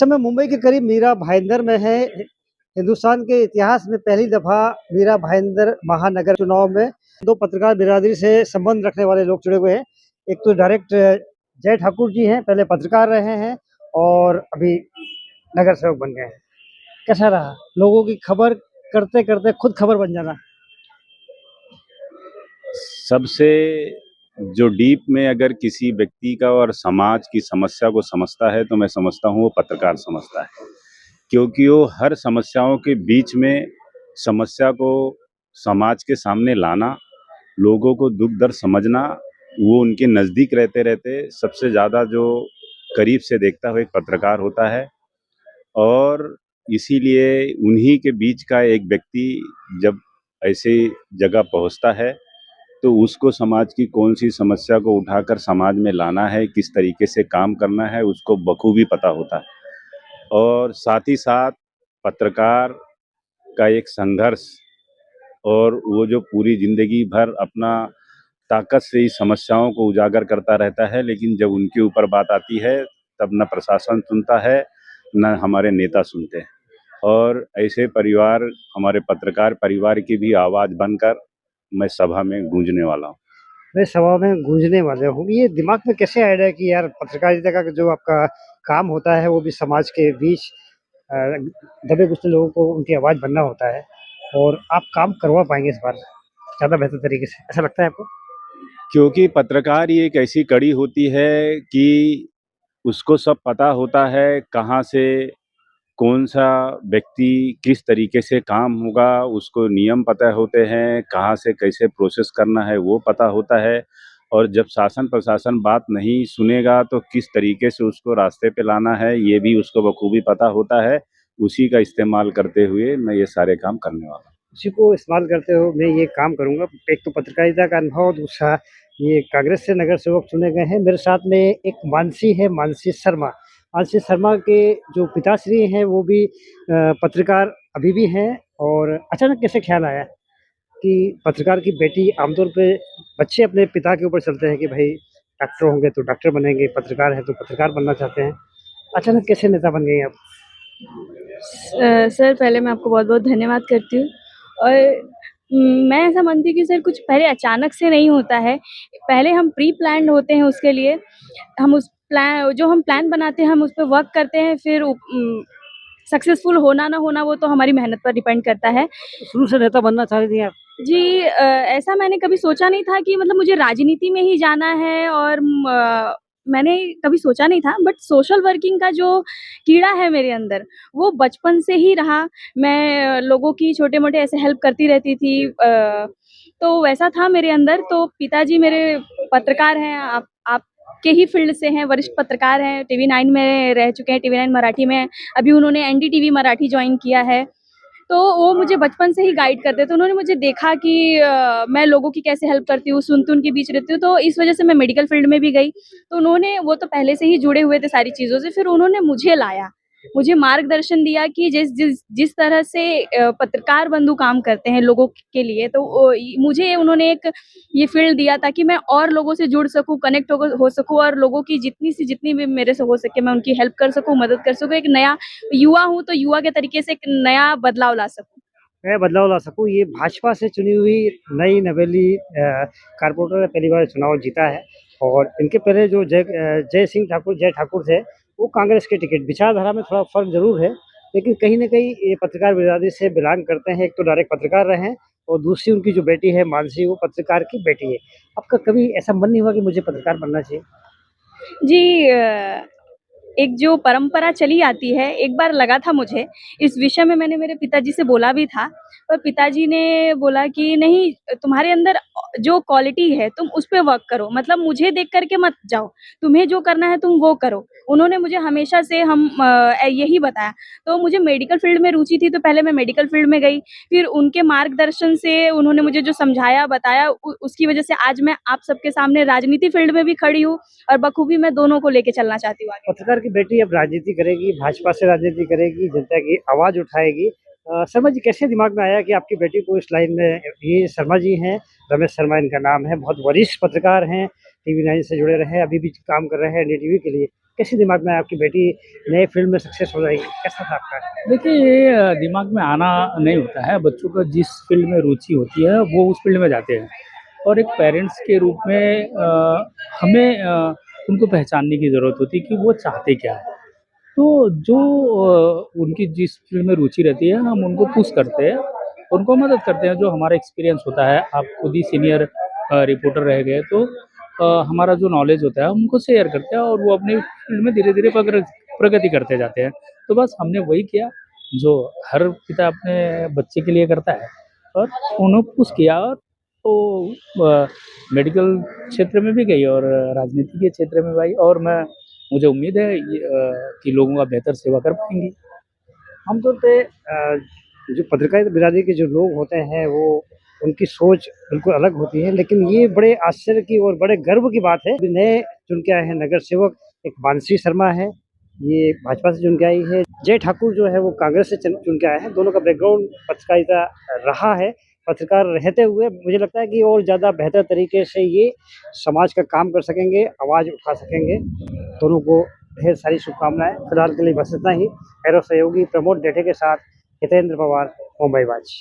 समय मुंबई के करीब मीरा भाईंदर में है। हिंदुस्तान के इतिहास में पहली दफा मीरा भाईंदर महानगर चुनाव में दो पत्रकार बिरादरी से संबंध रखने वाले लोग जुड़े हुए हैं। एक तो डायरेक्ट जय ठाकुर जी हैं, पहले पत्रकार रहे हैं और अभी नगर सेवक बन गए हैं। कैसा रहा लोगों की खबर करते करते खुद खबर बन जाना? सबसे जो डीप में अगर किसी व्यक्ति का और समाज की समस्या को समझता है तो मैं समझता हूँ वो पत्रकार समझता है, क्योंकि वो हर समस्याओं के बीच में समस्या को समाज के सामने लाना, लोगों को दुख दर्द समझना, वो उनके नज़दीक रहते रहते सबसे ज़्यादा जो करीब से देखता है वो एक पत्रकार होता है। और इसीलिए उन्हीं के बीच का एक व्यक्ति जब ऐसी जगह पहुँचता है तो उसको समाज की कौन-सी समस्या को उठाकर समाज में लाना है, किस तरीके से काम करना है, उसको बखूबी पता होता है। और साथ ही साथ पत्रकार का एक संघर्ष और वो जो पूरी ज़िंदगी भर अपना ताकत से इस समस्याओं को उजागर करता रहता है, लेकिन जब उनके ऊपर बात आती है, तब न प्रशासन सुनता है, न हमारे नेता सुनते हैं। और ऐसे परिवार, हमारे पत्रकार परिवार की भी आवाज़ बनकर मैं सभा में गूंजने वाला हूँ। मैं सभा में गूंजने वाले हूँ। ये दिमाग में कैसे आया कि यार पत्रकारिता का जो आपका काम होता है वो भी समाज के बीच अ, दबे कुचले लोगों को उनकी आवाज़ बनना होता है और आप काम करवा पाएँगे इस बार ज़्यादा बेहतर तरीके से, ऐसा लगता है आपको? क्योंकि पत्रकार ही एक ऐसी कड़ी होती है कि उसको सब पता होता है, कहाँ से कौन-सा व्यक्ति किस तरीके से काम होगा, उसको नियम पता होते हैं, कहाँ से कैसे प्रोसेस करना है वो पता होता है। और जब शासन प्रशासन बात नहीं सुनेगा तो किस तरीके से उसको रास्ते पे लाना है, ये भी उसको बखूबी पता होता है। उसी का इस्तेमाल करते हुए मैं ये सारे काम करने वाला हूँ। उसी को इस्तेमाल करते हुए मैं ये काम करूँगा। एक तो पत्रकारिता का अनुभव, दूसरा ये कांग्रेस से नगर सेवक चुने गए हैं। मेरे साथ में एक मानसी है, मानसी शर्मा। मानसी शर्मा के जो पिताश्री हैं वो भी पत्रकार अभी भी हैं और अचानक कैसे ख़्याल आया कि पत्रकार की बेटी आमतौर पे बच्चे अपने पिता के ऊपर चलते हैं कि भाई डॉक्टर होंगे तो डॉक्टर बनेंगे, पत्रकार हैं तो पत्रकार बनना चाहते हैं। अचानक कैसे नेता बन गई आप? सर पहले मैं आपको बहुत-बहुत धन्यवाद करती हूँ और मैं ऐसा मानती हूँ कि सर कुछ पहले अचानक से नहीं होता है। पहले हम प्री प्लान्ड होते हैं उसके लिए। हम उस प्लान बनाते हैं, हम उस पे वर्क करते हैं, फिर सक्सेसफुल होना ना होना वो तो हमारी मेहनत पर डिपेंड करता है। शुरू से नेता बनना चाह रही थी आप? जी ऐसा मैंने कभी सोचा नहीं था कि मतलब मुझे राजनीति में ही जाना है और मैंने कभी सोचा नहीं था, बट सोशल वर्किंग का जो कीड़ा है मेरे अंदर, वो बचपन से ही रहा। मैं लोगों की छोटे-मोटे ऐसे हेल्प करती रहती थी। तो वैसा था मेरे अंदर। तो पिताजी मेरे पत्रकार हैं, आपके ही फ़ील्ड से हैं, वरिष्ठ पत्रकार हैं, टीवी 9 में रह चुके हैं, टीवी 9 मराठी में। अभी उन्होंने एनडीटीवी मराठी जॉइन किया है। तो वो मुझे बचपन से ही गाइड करते थे। उन्होंने मुझे देखा कि मैं लोगों की कैसे हेल्प करती हूँ, सुनती उनके बीच रहती हूँ, तो इस वज़ह से मैं मेडिकल फ़ील्ड में भी गई। तो वो तो पहले से ही जुड़े हुए थे सारी चीज़ों से, फिर उन्होंने मुझे लाया, मुझे मार्गदर्शन दिया कि जिस तरह से पत्रकार बंधु काम करते हैं लोगों के लिए, तो मुझे उन्होंने एक ये फ़ील्ड दिया ताकि मैं और लोगों से जुड़ सकूँ, कनेक्ट हो सकूँ और लोगों की जितनी भी मेरे से हो सके मैं उनकी हेल्प कर सकूँ, मदद कर सकूँ। एक नया युवा हूँ, तो युवा के तरीके से एक नया बदलाव ला सकूँ। मैं बदलाव ला सकूँ, ये भाजपा से चुनी हुई नई नवेली कारपोरेटर ने पहली बार चुनाव जीता है और इनके पहले जो जय ठाकुर थे, वो कांग्रेस के टिकट विचारधारा में थोड़ा फ़र्क ज़रूर है, लेकिन कहीं न कहीं ये पत्रकार बिरादरी से बिलॉन्ग करते हैं। एक तो डायरेक्ट पत्रकार रहे हैं और दूसरी उनकी जो बेटी है मानसी, वो पत्रकार की बेटी है। आपका कभी ऐसा मन नहीं हुआ कि मुझे पत्रकार बनना चाहिए? जी एक जो परंपरा चली आती है, एक बार लगा था मुझे, इस विषय में मैंने मेरे पिताजी से बोला भी था, पर पिताजी ने बोला कि नहीं तुम्हारे अंदर जो क्वालिटी है तुम उस पे वर्क करो, मतलब मुझे देख कर के मत जाओ, तुम्हें जो करना है तुम वो करो। उन्होंने मुझे हमेशा से यही बताया। तो मुझे मेडिकल फ़ील्ड में रुचि थी, तो पहले मैं मेडिकल फ़ील्ड में गई, फिर उनके मार्गदर्शन से उन्होंने मुझे जो समझाया, बताया उसकी वजह से आज मैं आप सबके सामने राजनीति फ़ील्ड में भी खड़ी हूँ और बखूबी मैं दोनों को लेके चलना चाहती हूँ आगे। पत्रकार की बेटी अब राजनीति करेगी, भाजपा से राजनीति करेगी, जनता की आवाज़ उठाएगी। शर्मा जी कैसे दिमाग में आया कि आपकी बेटी को इस लाइन में ये शर्मा जी हैं, रमेश शर्मा इनका नाम है, बहुत वरिष्ठ पत्रकार हैं, टीवी 9 से जुड़े रहे हैं, अभी भी काम कर रहे हैं एनडीटीवी के लिए। कैसी दिमाग में आपकी बेटी नए फील्ड में सक्सेस हो जाएगी, कैसा था आपका? देखिए ये दिमाग में आना नहीं होता है, बच्चों को जिस फील्ड में रुचि होती है वो उस फील्ड में जाते हैं और एक पेरेंट्स के रूप में हमें उनको पहचानने की ज़रूरत होती है कि वो चाहते क्या है। तो जो उनकी जिस फील्ड में रुचि रहती है हम उनको पुश करते हैं, उनको मदद करते हैं। जो हमारा एक्सपीरियंस होता है, आप खुद ही सीनियर रिपोर्टर रह गए तो हमारा जो नॉलेज होता है हम उनको शेयर करते हैं और वो अपनी फील्ड में धीरे-धीरे प्रगति करते जाते हैं। तो बस हमने वही किया जो हर पिता अपने बच्चे के लिए करता है और उन्हें पुश किया और तो मेडिकल क्षेत्र में भी गई और राजनीति के क्षेत्र में भी आई और मुझे उम्मीद है कि लोगों का बेहतर सेवा कर पाएँगी। आमतौर पे जो पत्रकारिता बिरादरी के जो लोग होते हैं वो उनकी सोच बिल्कुल अलग होती है, लेकिन ये बड़े आश्चर्य की और बड़े गर्व की बात है। नए चुन के आए हैं नगर सेवक एक मानसी शर्मा है, ये भाजपा से चुन के आई है। जय ठाकुर जो है वो कांग्रेस से चुन के आए हैं। दोनों का बैकग्राउंड पत्रकारिता रहा है। पत्रकार रहते हुए मुझे लगता है कि और ज़्यादा बेहतर तरीके से ये समाज का काम कर सकेंगे, आवाज़ उठा सकेंगे। दोनों को ढेर सारी शुभकामनाएँ। फिलहाल के लिए बस इतना ही। एरो सहयोगी प्रमोद डेठे के साथ हितेंद्र पवार, मुंबई वाच।